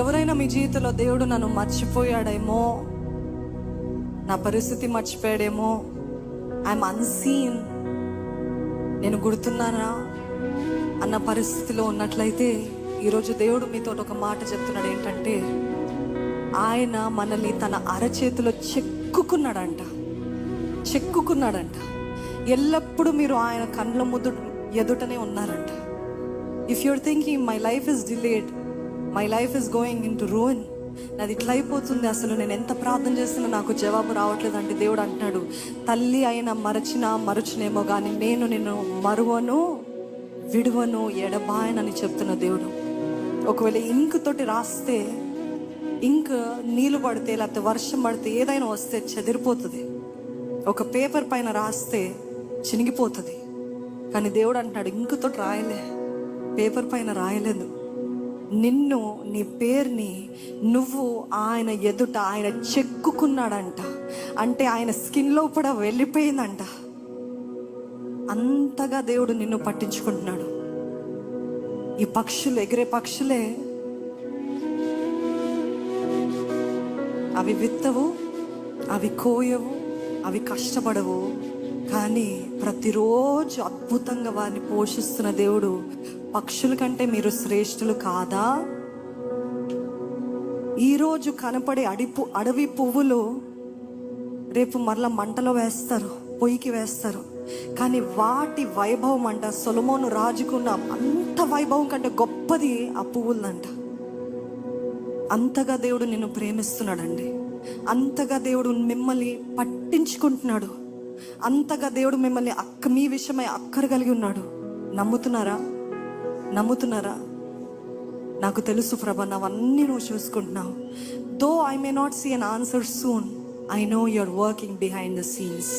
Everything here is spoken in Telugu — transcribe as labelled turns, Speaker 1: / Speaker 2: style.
Speaker 1: ఎవరైనా మీ జీవితంలో దేవుడు నన్ను మర్చిపోయాడేమో, నా పరిస్థితి మర్చిపోయాడేమో, ఐఎమ్ అన్సీన్, నేను గుర్తున్నానా అన్న పరిస్థితిలో ఉన్నట్లయితే ఈరోజు దేవుడు మీతో ఒక మాట చెప్తున్నాడు. ఏంటంటే ఆయన మనల్ని తన అరచేతిలో చెక్కుకున్నాడంట. ఎల్లప్పుడూ మీరు ఆయన కళ్ళ ఎదుటనే ఉన్నారంట. If you're thinking my life is delayed, my life is going in to ruin, నాది ఇట్లా అయిపోతుంది, అసలు నేను ఎంత ప్రార్థన చేస్తున్నా నాకు జవాబు రావట్లేదు అంటే దేవుడు అంటున్నాడు, తల్లి అయినా మరచునేమో కానీ నేను నిన్ను మరువను, విడువను, ఎడబాయనని చెప్తున్న దేవుడు. ఒకవేళ ఇంక్ తోటి రాస్తే, ఇంక్ నీళ్ళు పడితే లేకపోతే వర్షం పడితే ఏదైనా వస్తే చెదిరిపోతుంది. ఒక పేపర్ పైన రాస్తే చినిగిపోతుంది. కానీ దేవుడు అంటున్నాడు, ఇంక్ తోటి రాయలే, పేపర్ పైన రాయలేదు, నిన్ను, నీ పేరుని నువ్వు ఆయన ఎదుట ఆయన చెక్కుకున్నాడంట. అంటే ఆయన స్కిన్లో కూడా వెళ్ళిపోయిందంట. అంతగా దేవుడు నిన్ను పట్టించుకుంటున్నాడు. ఈ పక్షులు, ఎగిరే పక్షులే, అవి విత్తవు, అవి కోయవు, అవి కష్టపడవు, కానీ ప్రతిరోజు అద్భుతంగా వారిని పోషిస్తున్న దేవుడు పక్షుల కంటే మీరు శ్రేష్ఠులు కాదా? ఈరోజు కనపడే అడవి పువ్వులు రేపు మరలా మంటలో వేస్తారు, పొయ్యికి వేస్తారు. కానీ వాటి వైభవం అంట, సొలొమోను రాజుకున్న అంత వైభవం కంటే గొప్పది ఆ పువ్వులంట. అంతగా దేవుడు నిన్ను ప్రేమిస్తున్నాడండి. అంతగా దేవుడు మిమ్మల్ని పట్టించుకుంటున్నాడు. అంతగా దేవుడు మిమ్మల్ని మీ విషయమై అక్కర కలిగి ఉన్నాడు. నమ్ముతున్నారా? నాకు తెలుసు ప్రభా, నావన్నీ నువ్వు చూసుకుంటున్నావు. Though I may not see an answer soon, I know you're working behind the scenes.